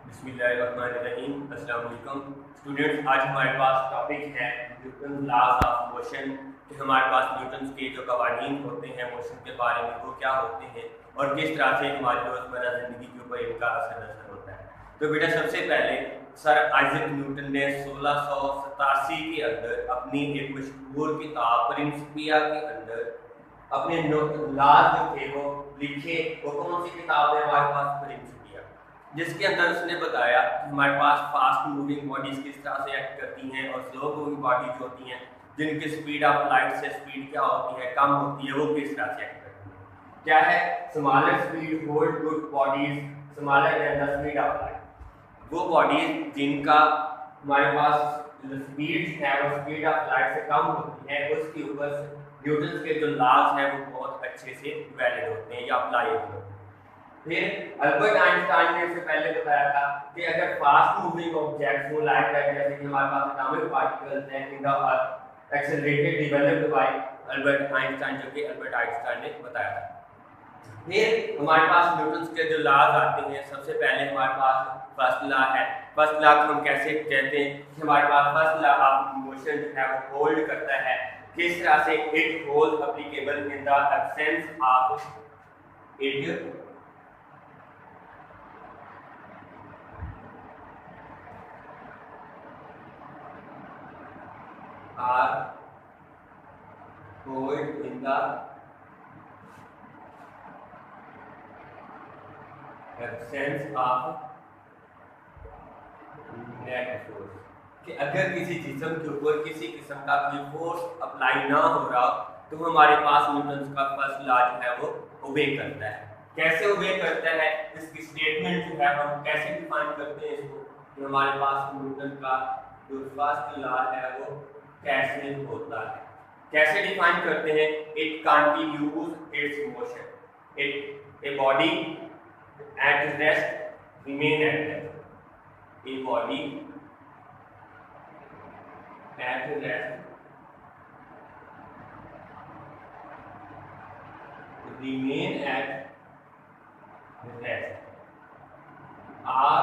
बिस्मिल्लाहिर्रहमानिर्रहीम। अस्सलाम वालेकुम स्टूडेंट्स, आज हमारे पास टॉपिक है न्यूटन लॉज ऑफ मोशन कि हमारे पास न्यूटन के जो कवानीन होते हैं मोशन के बारे में वो क्या होते हैं और किस तरह से हमारी रोज़मर्रा ज़िंदगी के ऊपर इनका असर होता है। तो बेटा सबसे पहले सर आइजैक न्यूटन ने 1687 के अंदर अपनी एक मशहूर किताब प्रिंसिपिया के अंदर अपने लॉज जो थे वो लिखे। वो कौन सी किताब है हमारे पास? प्रिंसिपिया, जिसके अंदर उसने बताया कि हमारे पास फास्ट मूविंग बॉडीज किस तरह से एक्ट करती हैं और स्लो मूविंग बॉडीज होती हैं जिनकी स्पीड ऑफ लाइट से स्पीड क्या होती है, कम होती है, वो किस तरह से एक्ट करती है। क्या है? Smaller speed hold good bodies smaller than the speed of light. वो बॉडीज जिनका हमारे पास स्पीड है वो स्पीड ऑफ लाइट से कम होती है, उसके ऊपर न्यूटन के जो लॉज हैं वो बहुत अच्छे से वैलिड होते हैं या अप्लाई होते हैं। फिर अल्बर्ट आइंस्टाइन ने इससे पहले बताया था कि अगर फास्ट मूविंग ऑब्जेक्ट्स हो लाइक दैट, जैसे कि हमारे पास एटॉमिक पार्टिकल्स हैं in the earth accelerated developed by Albert Einstein, जो कि अल्बर्ट आइंस्टाइन ने बताया था। फिर हमारे पास न्यूटन के जो लॉज आते हैं, सबसे पहले हमारे पास फर्स्ट लॉ है। फर्स्ट लॉ को हम कैसे कहते हैं कि हमारे पास फर्स्ट लॉ ऑफ मोशन जो है वो होल्ड करता है किस तरह से it hold applicable in the absence of it are hold in the absence of net force। कि अगर किसी जिस्म के ऊपर किसी किस्म का कोई फोर्स अप्लाई ना हो रहा तो हमारे पास न्यूटन का फर्स्ट लॉ जो है वो ओबे करता है। कैसे ओबे करता है, इसकी स्टेटमेंट जो है हम कैसे डिफाइन करते हैं इसको कि हमारे पास न्यूटन का जो फर्स्ट लॉ है वो कैसे होता है, कैसे डिफाइन करते हैं? It continues it's motion, it a body at rest remain at rest, a body at rest remain at rest. और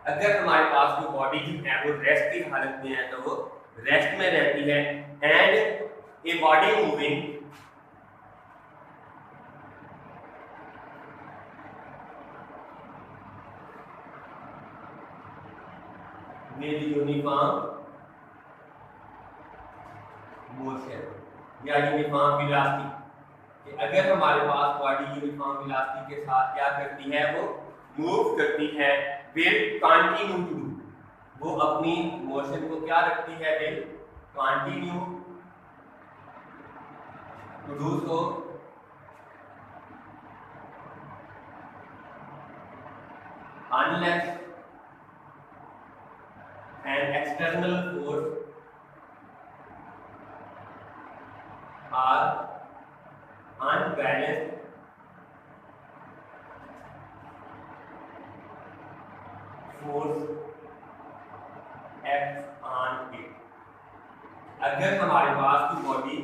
अगर हमारे पास जो बॉडी जो है वो रेस्ट की हालत में है तो वो रेस्ट में रहती है। And a body moving with uniform motion या यूनिफॉर्म वेलोसिटी, कि अगर हमारे पास बॉडी यूनिफॉर्म वेलोसिटी के साथ क्या करती है, वो मूव करती है, विल कंटिन्यू टू डू, वो अपनी मोशन को क्या रखती है, will continue to do so unless an external force or unbalanced force act on it. अगर हमारे पास की बॉडी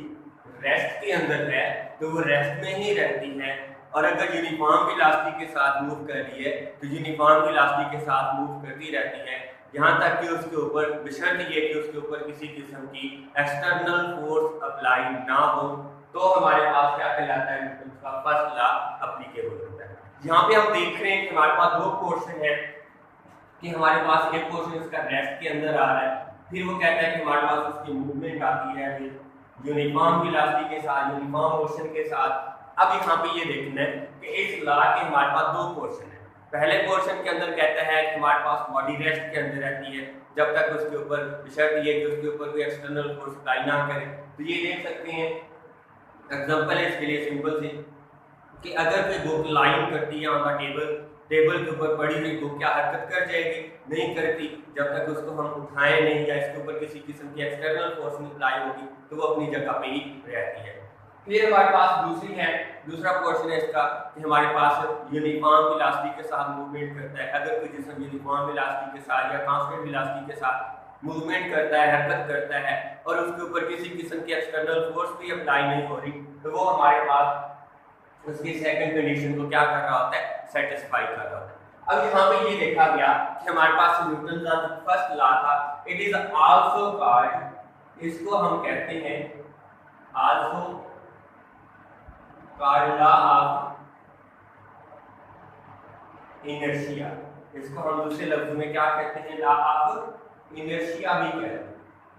रेस्ट के अंदर है तो वो रेस्ट में ही रहती है, और अगर यूनिफॉर्म वेलोसिटी के साथ मूव कर रही है तो यूनिफॉर्म वेलोसिटी के साथ मूव करती रहती है, यहाँ तक कि उसके ऊपर बशर्त ये कि उसके ऊपर किसी किस्म की एक्सटर्नल फोर्स अप्लाई ना हो, तो हमारे पास क्या कहलाता है, न्यूटन का फर्स्ट लॉ एप्लीकेबल होता है। यहाँ पे हम देख रहे हैं कि हमारे पास दो पोर्शन है, कि हमारे पास एक पोर्शन इसका रेस्ट के अंदर आ रहा है, फिर वो कहता है कि हमारे पास उसकी मूवमेंट आती है यूनिफॉर्म वेलोसिटी के साथ, यूनिफॉर्म मोशन के साथ। अब यहाँ पे ये देखना है कि इस लॉ के हमारे पास दो पोर्शन है। पहले पोर्शन के अंदर कहता है कि हमारे पास बॉडी रेस्ट के अंदर रहती है जब तक उसके ऊपर बशर्त ये कि उसके ऊपर कोई एक्सटर्नल फोर्स अप्लाई ना करे। तो ये देख सकते हैं एग्जांपल है इसके लिए सिंपल से, कि अगर कोई बुक लाइन करती है ऑन द टेबल के ऊपर पड़ी हुई बुक क्या हरकत कर जाएगी? नहीं करती, जब तक उसको हम उठाएं नहीं या इसके ऊपर किसी किस्म की एक्सटर्नल फोर्स नहीं अप्लाई होगी तो वो अपनी जगह पे ही रहती है। फिर हमारे पास दूसरा पोर्शन है इसका कि हमारे पास यूनिफॉर्म वेलोसिटी के साथ मूवमेंट करता है। अगर कोई जिस्म यूनिफॉर्म वेलोसिटी के साथ या कांस्टेंट वेलोसिटी के साथ मूवमेंट करता है, हरकत करता है और उसके ऊपर किसी किस्म की एक्सटर्नल फोर्स भी अप्लाई नहीं हो रही, तो वो हमारे पास उसकी सेकंड कंडीशन को क्या कर रहा होता है, सेटिस्फाई कर रहा होता है। अब यहाँ पे ये देखा गया कि हमारे पास न्यूटन का फर्स्ट लॉ था, इट इज आल्सो कॉल्ड, इसको हम कहते हैं also called law of inertia. इसको हम दूसरे लफ्ज में क्या कहते हैं, लॉ ऑफ इनर्शिया भी कहते हैं।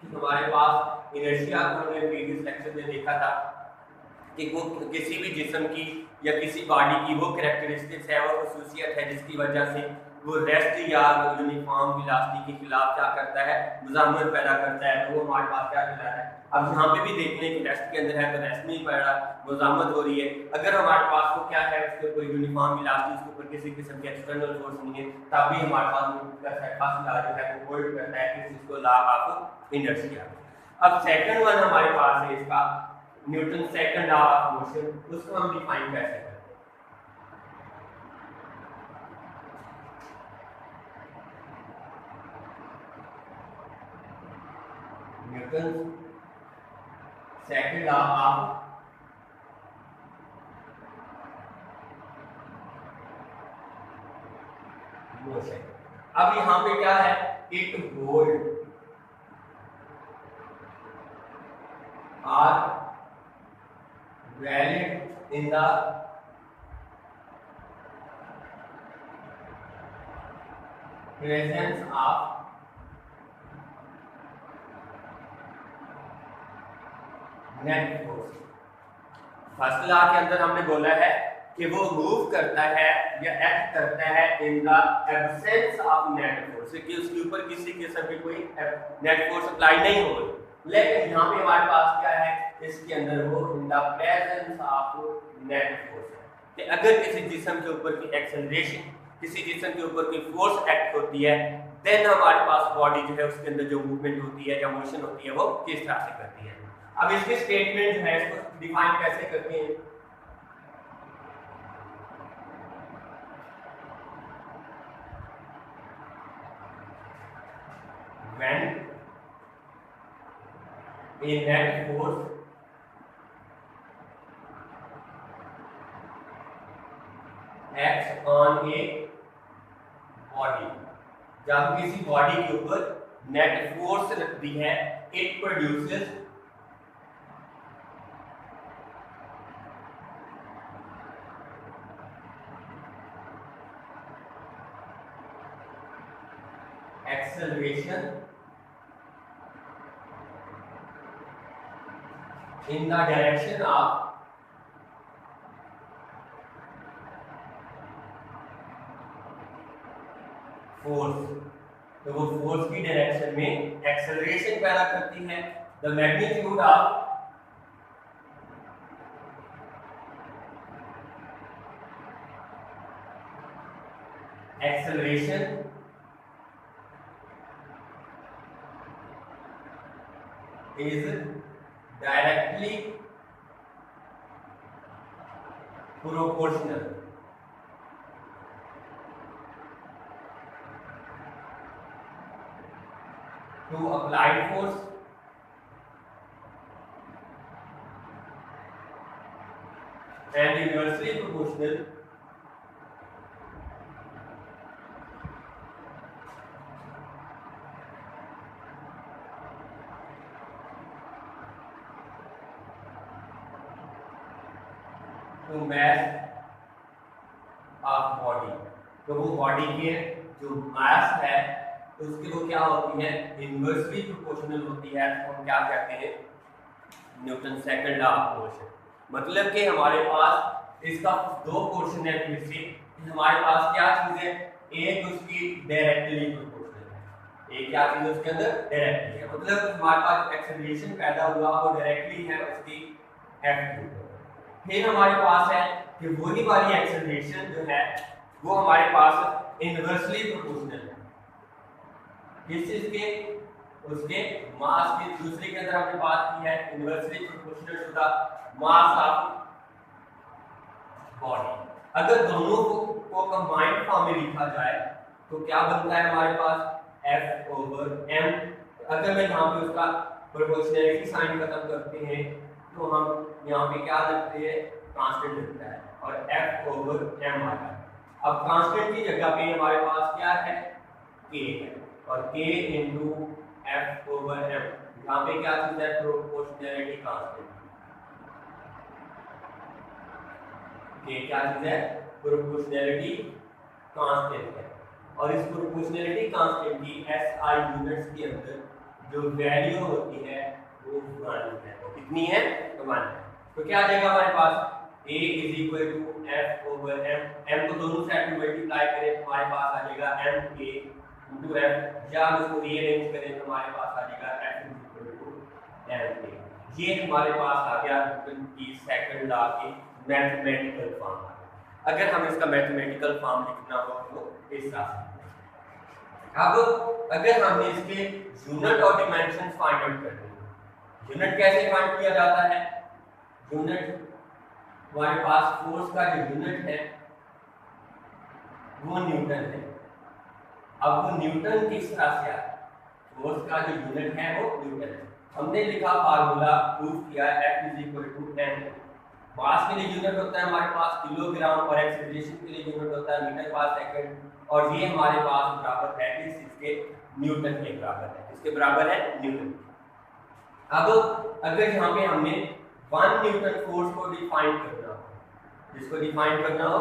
कि हमारे पास इनर्शिया को हमने प्रीवियस लेक्चर में देखा था कि वो किसी भी जिस्म की या किसी बॉडी की वो कैरेक्टरिस्टिक्स है, वो खसूसियत है जिसकी वजह से वो रेस्ट या यूनिफॉर्म वेलोसिटी के खिलाफ क्या करता है, मुज़ाहमत पैदा करता है। तो वो हमारे पास क्या चल रहा है, अब यहाँ पे भी देखने की रेस्ट के अंदर है तो रेस्ट नहीं पड़ रहा, मुज़ाहमत हो रही है। अगर हमारे पास वो क्या है, उसके कोई यूनिफॉर्म वेलोसिटी, उसके ऊपर किसी किस्म के एक्सटर्नल फोर्स नहीं है, तब भी हमारे पास लॉ जो है वो होल्ड करता है कि इसको लॉ ऑफ इनर्शिया। अब सेकंड वन हमारे पास है इसका Newton second law of motion, उसको हम डिफाइन कैसे करते हैं। Newton second law of motion. अब यहां पे क्या है, it hold or valid in the presence of net force. First law के अंदर हमने बोला है कि वो मूव करता है या एक्ट करता है in the absence of net force, कि उसके ऊपर किसी किस्म की कोई नेट फोर्स अप्लाई नहीं हो रही। लेकिन यहाँ पे हमारे पास क्या है, इसके अंदर वो इन the presence of net force है कि अगर किसी जिस्म के ऊपर की एक्सेलरेशन, किसी जिस्म के ऊपर कोई फोर्स एक्ट होती है, देन हमारे पास बॉडी जो है उसके अंदर जो मूवमेंट होती है या मोशन होती है वो किस तरह से करती है। अब इसके स्टेटमेंट जो है इसको डिफाइन कैसे करते हैं, when a net force acts on a body, जब किसी बॉडी के ऊपर नेट फोर्स लगती है, it produces acceleration in the direction of force. तो वो फोर्स की डायरेक्शन में एक्सेलरेशन पैदा करती है। The magnitude of acceleration is directly proportional to applied force and inversely proportional to mass of body। तो वो बॉडी के जो मास है तो उसकी वो क्या होती है, इनवर्सली प्रोपोर्शनल होती है। तो हम क्या कहते हैं, Newton second law of motion. मतलब कि हमारे पास इसका दो पोर्शन है। फिर से हमारे पास क्या चीज है, एक उसकी डायरेक्टली प्रोपोर्शनल है, एक क्या चीज उसके अंदर डायरेक्टली है। मतलब हमारे पास एक्सेलरेशन पैदा हुआ वो डायरेक्टली है उसकी F2। फिर हमारे पास है कि वही वाली एक्सेलरेशन जो है वो हमारे पास इनवर्सली प्रोपोर्शनल है किस चीज के, उसके मास के। दूसरे के अंदर हमने बात की है inversely proportional to the mass of body. अगर दोनों को कंबाइंड फॉर्म में लिखा जाए तो क्या बनता है हमारे पास, F/m। अगर मैं यहाँ पे उसका प्रोपोर्शनैलिटी साइन खत्म करते हैं तो हम यहाँ पे क्या लिखते हैं, कांस्टेंट लिखता है और F/m आता है। अब कांस्टेंट की जगह पे हमारे पास क्या है, k है, और k into F over M, यहाँ पे क्या चीज है, प्रोपोर्शनैलिटी कांस्टेंट। k क्या चीज है, प्रोपोर्शनैलिटी कांस्टेंट है, और इस प्रोपोर्शनैलिटी कांस्टेंट की SI यूनिट्स के अंदर जो वैल्यू होती है वो 1 है। कितनी है, तो 1 है। तो क्या आ जाएगा हमारे पास, a is equal to F over M, m को दोनों साइड में मल्टीप्लाई करें तो हमारे पास आ जाएगा m a इंटू एफ, या हम इसको रीअरेंज करें तो हमारे पास आ जाएगा f is equal to m a। ये हमारे पास आ गया न्यूटन की सेकंड लॉ के मैथमेटिकल फॉर्म। अगर हम इसका मैथमेटिकल फॉर्म लिखना हो तो इस तरह से। अब अगर हमने इसके यूनिट और डिमेंशंस फाइंड आउट करने हैं, यूनिट कैसे फाइंड किया जाता है, यूनिट हमारे पास फोर्स का जो यूनिट है वो न्यूटन है। अब वो न्यूटन किस तरह से आया, फोर्स का जो यूनिट है वो न्यूटन है। हमने लिखा फार्मूला, प्रूव किया F is equal to m। Mass के लिए यूनिट होता है हमारे पास किलोग्राम, और एक्सेलरेशन के लिए यूनिट होता है मीटर पर सेकंड, और ये हमारे पास बराबर है इसके न्यूटन के बराबर है। इसके बराबर है न्यूटन। अब अगर यहाँ पे हमने 1 न्यूटन फोर्स को डिफाइन करना हो, जिसको डिफाइन करना हो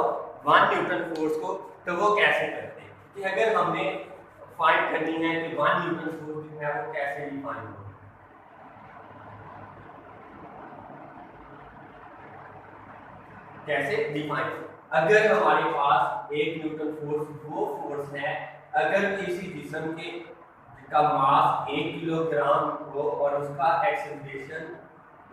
1 न्यूटन फोर्स को, तो वो कैसे करते हैं कि अगर हमने फाइंड करनी है कि 1 न्यूटन फोर्स जो है वो कैसे डिफाइन हो, कैसे डिफाइन। अगर हमारे पास 1 न्यूटन फोर्स वो फोर्स है अगर किसी जिस्म के का मास 1 किलोग्राम हो और उसका एक्सेलरेशन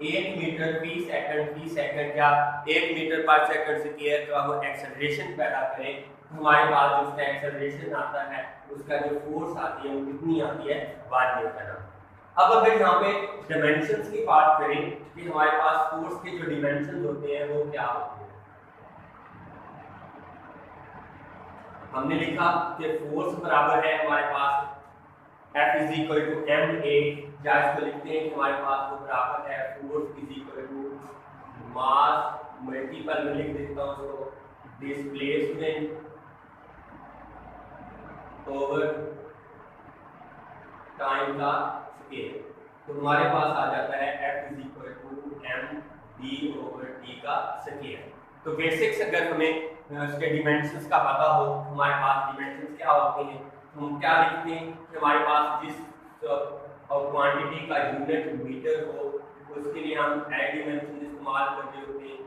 1 मीटर फी सेकंड या 1 मीटर पर सेकंड से किया तो वो एक्सेलरेशन पैदा करे, तो हमारे पास जो उसका एक्सेलरेशन आता है, उसका जो फोर्स आती है वो कितनी आती है, 1 न्यूटन। अब अगर यहाँ पे डिमेंशंस की बात करें कि हमारे पास फोर्स के जो डिमेंशंस होते हैं वो क्या होते हैं, हमने लिखा कि फोर्स बराबर है हमारे पास F is equal to M A, या इसको लिखते हैं कि हमारे पास वो बराबर है force is equal to mass multiple में लिख देता हूँ उसको डिस्प्लेसमेंट ओवर टाइम का स्केल। तो हमारे पास आ जाता है F is equal to M D over T का स्केल। तो बेसिक्स अगर हमें उसके डिमेंशंस का पता हो, हमारे पास डिमेंशंस क्या होते हैं, हम क्या लिखते हैं कि हमारे पास जिस क्वांटिटी का यूनिट मीटर हो उसके लिए हम एल डिमेंशन इस्तेमाल कर रहे होते हैं,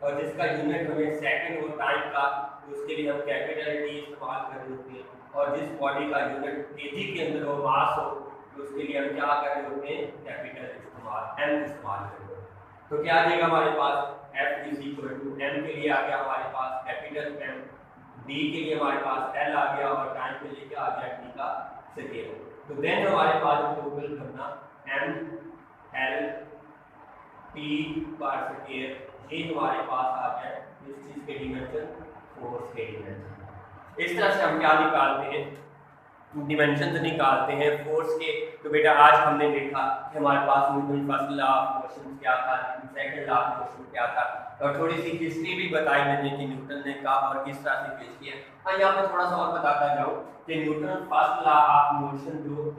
और जिसका यूनिट हमें सेकंड हो टाइम का तो उसके लिए हम कैपिटल टी इस्तेमाल कर रहे होते हैं, और जिस बॉडी का यूनिट केजी के अंदर हो, मास हो, तो उसके लिए हम क्या कर रहे होते हैं, कैपिटल इस्तेमाल एम इस्तेमाल कर रहे होते हैं। तो क्या आ जाएगा हमारे पास F is equal to m के लिए आ गया हमारे पास कैपिटल M, D के लिए हमारे पास L आ गया, और टाइम के लिए क्या आ गया, T का स्केल। तो देन हमारे पास टोटल करना M L T पर स्केल, ये हमारे पास आ गया इस चीज के डिमेंशन, फोर्स के डिमेंशन। इस तरह से हम क्या निकालते हैं, डिमेंशंस निकालते हैं फोर्स के। तो बेटा आज हमने देखा कि हमारे पास Newton first law of motion क्या था, सेकंड लॉ ऑफ मोशन क्या था, और थोड़ी सी हिस्ट्री भी बताई मैंने कि न्यूटन ने कब और किस तरह से पेश किया। हाँ, यहाँ पे थोड़ा सा और बताता जाऊँ कि Newton first law of motion जो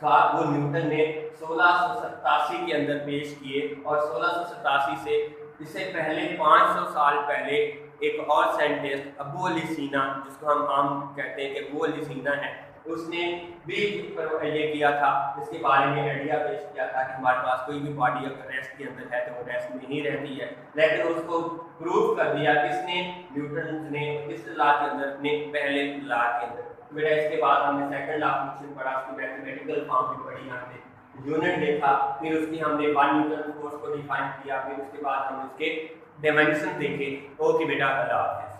था वो न्यूटन ने 1687 के अंदर पेश किए, और 1687 से इससे पहले 500 साल पहले एक और साइंटिस्ट अबू अली सीना, जिसको हम आम कहते हैं कि अबू अली सीना है, उसने भी ये किया था, इसके बारे में आइडिया पेश किया था कि हमारे पास कोई भी बॉडी अगर रेस्ट के अंदर है तो वो रेस्ट में ही रहती है। लेकिन उसको प्रूव कर दिया किसने, न्यूटन ने, किस लॉ के अंदर, अपने पहले लॉ के अंदर। तो बेटा इसके बाद हमने सेकंड लॉ ऑफ मोशन पढ़ा, उसकी मैथमेटिकल फॉर्म भी पढ़ी, हमने यूनिट देखा, फिर उसकी हमने 1 न्यूटन फोर्स को डिफाइन किया, फिर उसके बाद हमने उसके डायमेंशन देखे। ओके बेटा, अल्लाह हाफिज़।